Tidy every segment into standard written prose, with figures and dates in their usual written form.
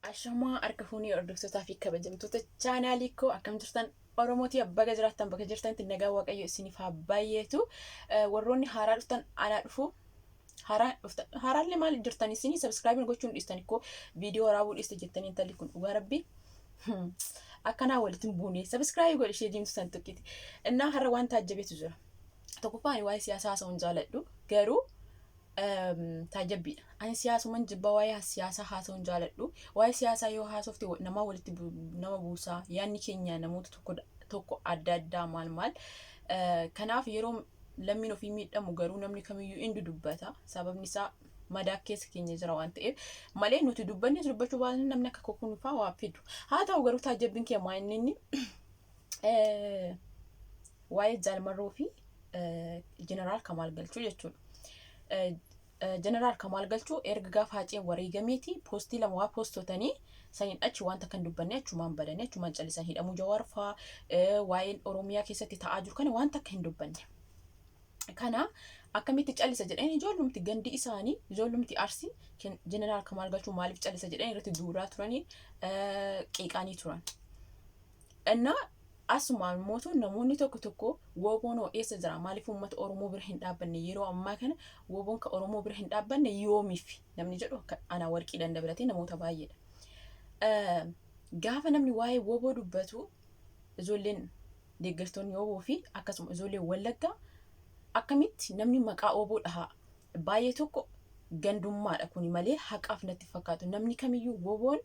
Ashamaa harka fuunii hordoftoota fi kabajamtoota chaanaalii koo akkam jirtan Oromooti abbaga jiraattan bakka jirtanitti nagaa waaqayyo isiniif haa baay'eetu. Warroonni haaraa dhuftan anaa dhufu haaraallee maal jirtan isinii subscribe gochuun dhiistan koo viidiyoo waraabuu dhiiste jettanii intalli kun dhugaa rabbii akkanaa walitti buunee subscribe godhi ishee diimtu san tokkiti. Innaa har'a waan taajjabeetu jira. Tokkoffaan waa'ee siyaasaa haasa'uun jaaladhu garuu taajabbiidha. Ani siyaasuman jibba waa'ee siyaasaa haasa'uun jaaladhu. Waa'ee siyaasaa yoo haasofte nama walitti nama buusaa yaanni keenya namoota tokko adda addaa maal kanaaf yeroo lammiin ofii miidhamu garuu namni kamiyyuu inni dubbata. Sababni isaa madaa keessa keenya jira waan ta'eef malee nuti dubbanne dubbachuu baasne namni akka kokuunfaa waa fidu. Haa ta'u garuu taajabbiin kee maa inni waa'ee Jaalmarroo fi Jeneraal Kamaal Galchuu jechuudha. Jeneraal Kamaal Galchuu erga gaafa Haaceen wareegameeti poostii lama waa poostotanii saniin achi wanta kan dubbanne achumaan badanii achumaan callisan hidhamuu Jawaar fa'aa waa'een Oromiyaa keessatti ta'aa jiru kana wanta akka hin dubbanne. Kana akkamitti callisa jedhanii ijoollumti gandi isaanii ijoollumti Arsii Jeneraal Kamaal Galchuu maaliif callisa jedhanii irratti duuraa turanii qeeqanii turan. Innaa asumaan mootu namoonni tokko woboon eessa jira maaliif uummata Oromoo bira hin dhaabbanne yeroo ammaa kana woboon ka Oromoo bira hin dhaabbanne yoomiif namni jedhu ana warqii dandabalatee namoota baay'eedha. Gaafa namni waa'ee woboo dubbatu ijoolleen deeggartoonni woboo fi akkasuma ijoolleen Wallaggaa akkamitti namni maqaa woboo dhahaa baay'ee tokko gandummaadha kuni malee haqaaf natti fakkaatu namni kamiyyuu woboon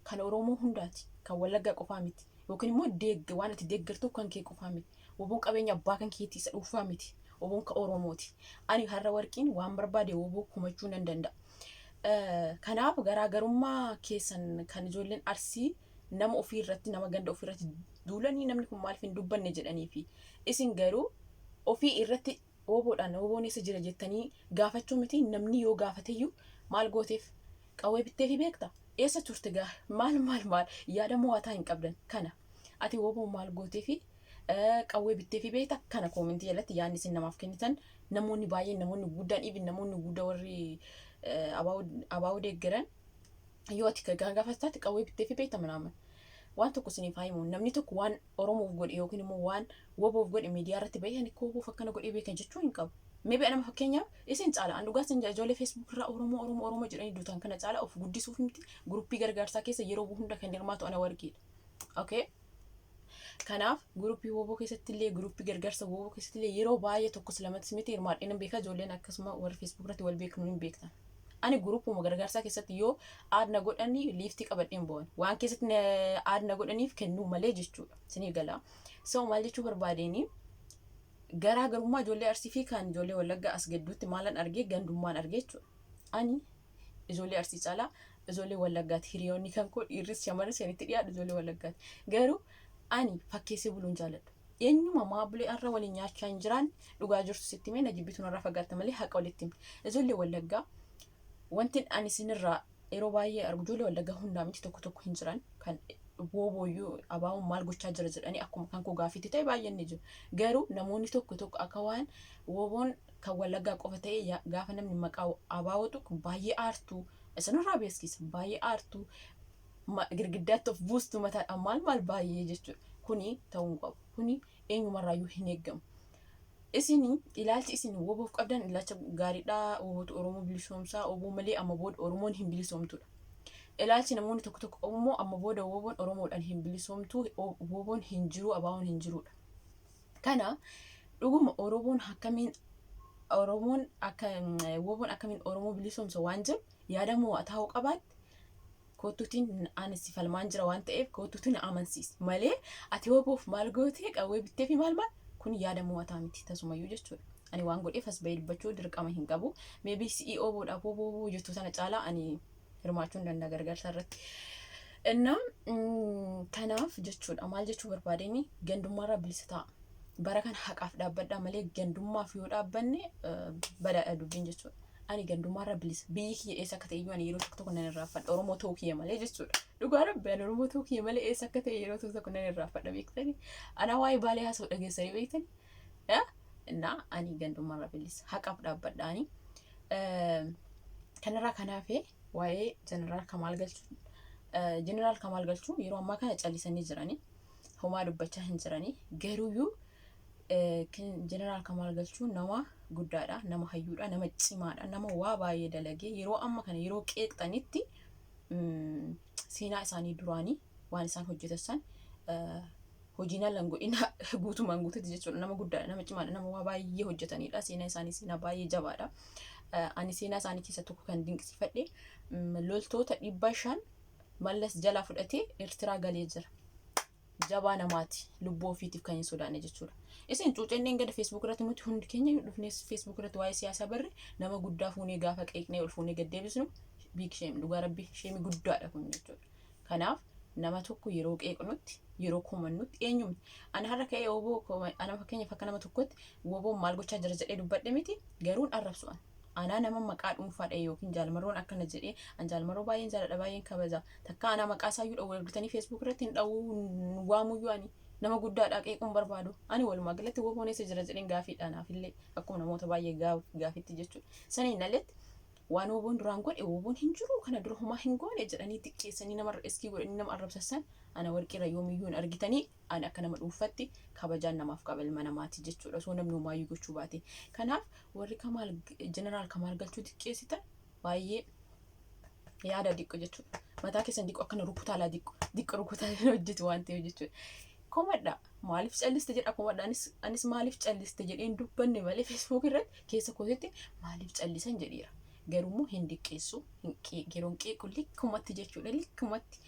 kan Oromoo hundaati. Kan Wallaggaa qofaa miti yookiin immoo waan ati deeggartu kan kee qofaa miti. Woboon qabeenya abbaa kan keetii isa dhuunfaa miti. Woboon ka Oromooti. Ani har'a warqiin waan barbaade woboo kumachuu nan danda'a. Kanaaf garaagarummaa keessan kan ijoolleen Arsii nama ofii irratti nama ganda ofii irratti duulanii namni kun maaliif hin dubbanne jedhanii fi isin garuu ofii irratti woboodhaan woboon eessa jira jettanii gaafachuu miti namni yoo gaafateyyuu maal gooteef qawwee bittee fi beekta. Eessa turte gaa maal yaada mo'ataa hin qabdan kana ati woboo maal gootee fi qawwee bittee fi beekta kana koomentii jalatti yaadni isin namaaf kennitan namoonni baay'een namoonni guddaan even namoonni guddaa warri abaa'uu deeggaran yoo ati gaafattaatti qawwee bittee fi beekta manaaman waan tokko isiniif himu namni tokko waan Oromoof godhe yookiin immoo waan woboof godhe miidiyaa irratti baay'een akka woboof akkana godhee beekan jechuu hin qabu. Maybe anama fakkeenyaaf isin caala an dhugaa isin ijoollee Facebook irraa Oromoo jedhanii duutan kana caala of guddisuuf miti guruppii gargaarsaa keessa yeroo hunda kan hirmaatu ana warqiidha. Okay? Kanaaf guruppii woboo keessatti illee guruppii gargaarsa woboo keessatti illee yeroo baay'ee tokkos lamatti miti hirmaadhee nan beekaa ijoolleen akkasuma warra Facebook irratti wal beeknu hin beektan. Ani guruppuma gargaarsaa keessatti yoo aadna godhanii liiftii qabadheen bo'an waan keessatti aadna godhaniif kennuu malee jechuudha. Isinii galaa. So maal jechuu barbaadeenii garaagarummaa ijoollee Arsii fi kan ijoollee Wallaggaa as gidduutti maalan argee gandummaan argee jechuudha. Ani ijoollee Arsii caalaa ijoollee Wallaggaati hiriyoonni kan koo dhiirris shamarris sanitti dhiyaadhu ijoollee Wallaggaati. Garuu ani fakkeessee buluun jaaladhu. Eenyuma maabulee irra waliin nyaachaa hin jiraan dhugaa jirtu sitti mee na jibbituun irraa fagaatta malee haqa walitti himte. Ijoollee Wallaggaa wanti ani isinirraa yeroo baay'ee argu ijoollee Wallaggaa hundaa miti tokko hin jiran kan wobooyyuu abaa'uun maal gochaa jira jedhanii akkuma kan koo gaafitti ta'e baay'een ni jiru. Garuu namoonni tokko akka waan woboon kan Wallaggaa qofa ta'e gaafa namni maqaa abaa'utu baay'ee aartuu isinirraa beekisa baay'ee aartuu girgiddaatti of buustu mataadhaan maal baay'ee jechuudha. Kuni ta'uu hin qabu. Kuni eenyumarraayyuu hin eeggamu. Isinii ilaalchi isin woboof qabdan ilaalcha gaariidhaa wobootu Oromoo bilisoomsaa woboo malee amma booda Oromoon hin bilisoomtudha. Ilaalchi namoonni tokko immoo amma booda woboon Oromoodhaan hin bilisoomtuu woboon hin jiru abaa'uun hin jirudha. Kana dhuguma woboon akkamiin Oromoo bilisoomsa waan jiru yaada mo'ataa qabaatti kootuutiin anis falmaan jira waan ta'eef kootuutiin amansiis malee ati woboof maal gootee qawwee bittee fi maal kun yaada mo'ataa miti tasumayyuu jechuudha. Ani waan godheef as bahee dubbachuu dirqama hin qabu. Maybe CEO boodhaaf woboo jettu sana caalaa ani hirmaachuun danda'a gargaarsa irratti. Innaa kanaaf jechuudha maal jechuu barbaadeenii gandummaarraa bilisa ta'a. Bara kana haqaaf dhaabbadhaa malee gandummaaf yoo dhaabbanne badaadha dubbiin jechuudha. Ani gandummaarraa bilisa biyyi kiyya eessa akka ta'e iyyuu ani yeroo tokko nan irraanfadha Oromoo ta'uu kiyya malee jechuudha. Dhugaa rabbi Oromoo ta'uu kiyya malee eessa akka ta'e yeroo tokko nan irraanfadha beektanii. Ana waa'ee baalee haasa'u dhageessanii beektanii. Innaa ani gandummaarraa bilisa haqaaf dhaabbadhaanii. Kanarraa kanaafee waa'ee jeneraal Kamaal Galchuu yeroo ammaa kana callisanii jiranii homaa dubbachaa hin jiranii garuuyyuu jeneraal Kamaal Galchuu nama guddaadha, nama hayyuudha, nama cimaadha, nama waa baay'ee dalagee yeroo amma kana yeroo qeeqxanitti seenaa isaanii duraanii waan isaan hojjetan hojiin allan godhina guutumaan guututti jechuudha. Nama guddaadha, nama cimaadha, nama waa baay'ee hojjetanidha. Seenaa isaanii seenaa baay'ee jabaadha. Ani seenaa isaanii keessa tokko kan dinqisiifadhe loltoota 500 mallas jalaa fudhatee Eertiraa galee jira. Jabaa namaati, lubbuu ofiitiif kan hin sodaanne jechuudha. Isin cuucenneen gada Facebook irratti nuti hundi keenya dhufnee Facebook irratti waa'ee siyaasaa barre nama guddaa fuunee gaafa qeeqnee ol fuunee gad deebisnu big shame, dhugaa rabbii sheemii guddaadha kun jechuudha. Kanaaf nama tokko yeroo qeeqnutti yeroo komannutti eenyumti ana har'a ka'ee woboo ana fakkeenyaaf akka nama tokkotti woboon maal gochaa jira jedhee dubbadhe miti garuun arrabsu'an ana nama maqaa dhuunfaadha yookiin jaalmaroon akkana jedhee an jaalmaroo baay'een jaaladha baay'een kabaja takka ana maqaa isaayyuu dhawuu argitanii Facebook irratti hin dhawuu waamuyyuu ani nama guddaadha qeequun barbaadu ani walumaa galatti woboon eessa jira jedheen gaafiidha naafillee akkuma namoota baay'ee gaafitti jechuudha. Saniin alatti waan woboon duraan godhe woboon hin jiru kana dura homaa hin goone jedhanii xiqqeessanii nama iskii godhanii nama arrabsassan ana warqira yoomiyyuu hin argitanii ani akka nama dhuunfatti kabajaan namaaf qaba ilma namaati jechuudha. Osoo namni homaayyuu gochuu baate. Kanaaf warri jeneraal Kamaal Galchuu xiqqeessitan baay'ee yaada diqqo jechuudha. Mataa keessan diqqo akkana rukutaalaa diqqo rukutaalaa hojjetu waan ta'eef jechuudha. Komadha maaliif calliste jedha komadha anis maaliif calliste jedheen dubbanne malee Facebook irratti keessa kootitti maaliif callisan jedheera. Garuu hin diqqeessu yeroon qeequ likkumatti jechuudha. Likkumatti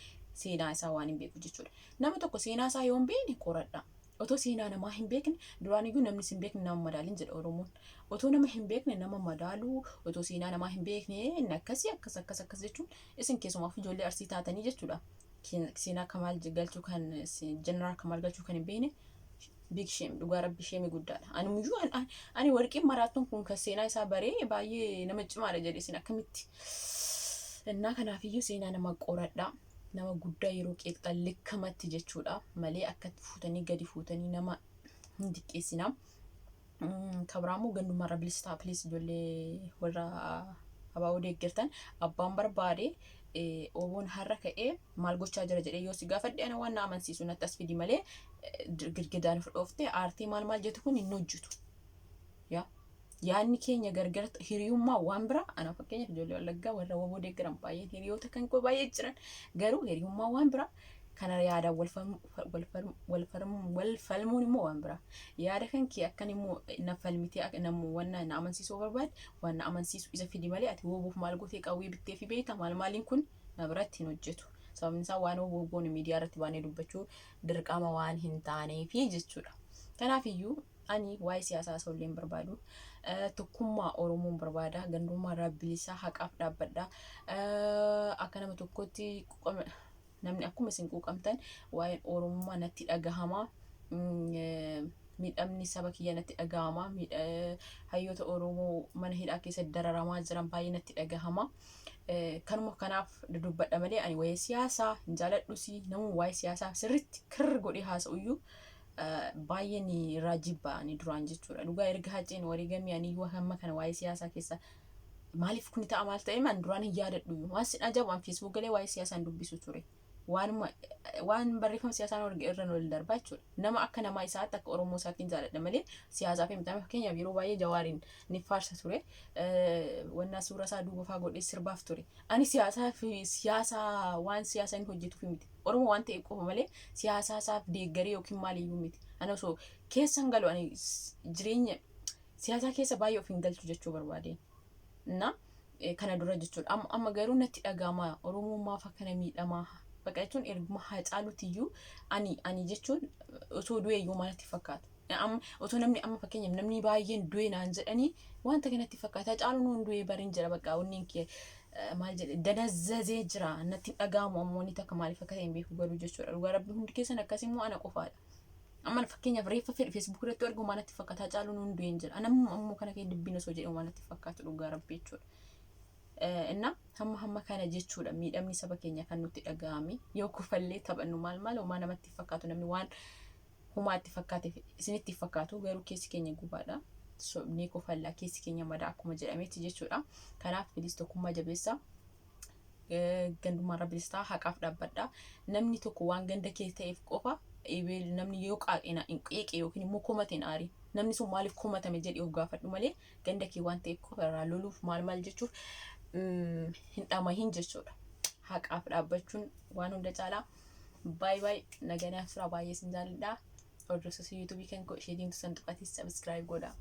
seenaa isaa waan hin beeku jechuudha. Nama tokko seenaa isaa yoo hin beekne qoradha. Otoo seenaa namaa hin beekne duraaniyyuu namni hin beekne nama madaalin jedha Oromoon. Otoo nama hin beekne nama madaaluu otoo seenaa namaa hin beekne inni akkas jechuun isin keessumaaf ijoollee Arsii taatanii jechuudha. Seenaa Kamaal Galchuu kan jeneraal Kamaal Galchuu kan hin beekne big shame, dhugaa rabbi sheemii guddaadha. Ani warqeen maraattuun kun kan seenaa isaa baree baay'ee nama cimaadha jedhe isin akkamitti. Innaa kanaafiyyuu seenaa nama qoradha. Nama guddaa yeroo qeeqxan likkamatti jechuudha. Malee akka fuutanii gadi fuutanii nama hin diqqeessina. Kabiraamuu gandummaarra bilistaa pilis ijoollee warra abaa'oo deeggartan abbaan barbaade oboon har'a ka'ee maal gochaa jira jedhee yoo si gaafadhe ana waan na amansiisu natti as fidi malee girgidaan fudhooftee aartii maal jettu kun hin hojjetu. Yaanni keenya gargar hiriyummaa waan bira ana fakkeenyaaf ijoollee Wallaggaa warra woboo deeggaran baay'een hiriyoota kan koo baay'ee jiran garuu hiriyummaa waan bira kana yaadaan wal falmuun immoo waan bira. Yaada kan kee akkan immoo na falmitee namu waan na amansiisuu barbaade waan na amansiisu isa fidi malee ati wobuuf maal gootee qawwee bittee fi beekta maaliin kun na biratti hin hojjetu. Sababni isaa waan woboon miidiyaa irratti baanee dubbachuu dirqama waan hin taaneefi jechuudha. Kanaafiyyuu ani waa'ee siyaasaa isolleen barbaadu. Tokkummaa Oromoon barbaada. Gandummaa rabbilisaa haqaaf dhaabbadha. Akka nama tokkotti namni akkuma isin quuqamtan waa'een Oromummaa natti dhagahama. Miidhamni saba kiyya natti dhagahama. Hayyoota Oromoo mana hidhaa keessatti dararamaa jiran baay'ee natti dhagahama. Kanuma kanaaf dubbadha malee ani waa'ee siyaasaa hin jaaladhusi. Namni waa'ee siyaasaa sirriitti kirr godhee haasa'uyyuu baay'ee ni raajibba ni duraan jechuudha. Dhugaa erga haceen wareegamee ani hamma kana waa'ee siyaasaa keessa maaliif kun ta'a maal ta'e man duraan hin yaadadhu. Waan sin ajabaan Facebook galee waa'ee siyaasaan dubbisu ture. Waan barreeffama siyaasaan irra ol darbaa jechuudha. Nama akka namaa isaatti akka Oromoo isaatti hin jaaladha malee siyaasaa fi mitaama fakkeenyaaf yeroo baay'ee Jawaariin ni faarsa ture. Wannaa suura isaa duuba faa godhee sirbaaf ture. Ani siyaasaa waan siyaasaan hojjetuuf miti. Oromoo waan ta'eef qofa malee siyaasaa isaaf deeggaree yookiin maaliyyuu miti. Ana osoo keessan galu ani jireenya siyaasaa keessa baay'ee of hin galchu jechuu barbaadeen. Kana dura jechuudha. Amma garuu natti dhagahama Oromummaaf akkana miidhamaa. Bakka jechuun erguma Haacaaluutiyyuu ani jechuun osoo du'e iyyuu maalatti fakkaata. Osoo namni amma fakkeenyaaf namni baay'een du'e naan jedhanii wanta kanatti fakkaata. Haacaaluun nuun du'e bariin jira bakka onneen kee maal jedhe danazzazee jira natti dhagahama ammoo ni takka maaliif akka ta'e hin beeku garuu jechuudha. Dhugaa rabbi hundi keessan akkas immoo ana qofaadha. Amma fakkeenyaaf reeffa Facebook irratti argu maalatti fakkaata. Haacaaluun nuun du'e hin jira. Ana ammoo kana kee dubbiin osoo jedhu maalatti fakkaatu dhugaa rabbi jechuudha. Inna hamma kana jechuudha miidhamni saba keenya kan nutti dhagahame yoo kufallee taphannu maal homaa namatti fakkaatu namni waan humaatti fakkaate isinitti fakkaatu garuu keessi keenya gubaadha. Ni kufallaa keessi keenya madaa akkuma jedhametti jechuudha. Kanaaf bilis tokkummaa jabeessaa gandummaarra bilistaa haqaaf dhaabbadha. Namni tokko waan ganda kee ta'eef qofa namni yoo qaaqina hin qeeqe yookiin immoo komateen aari namni sun maaliif komatame jedhee of gaafadhu malee ganda kee waan ta'eef qofa irraa loluuf maal jechuuf hin dhamahin jechuudha. Haqaaf dhaabbachuun waan hunda caalaa. Baay'ee naganaaf sira baay'ee sin jaalladha. Hordoftoota YouTube kan ishee diimtuu san tuqaatii subscribe godhaa.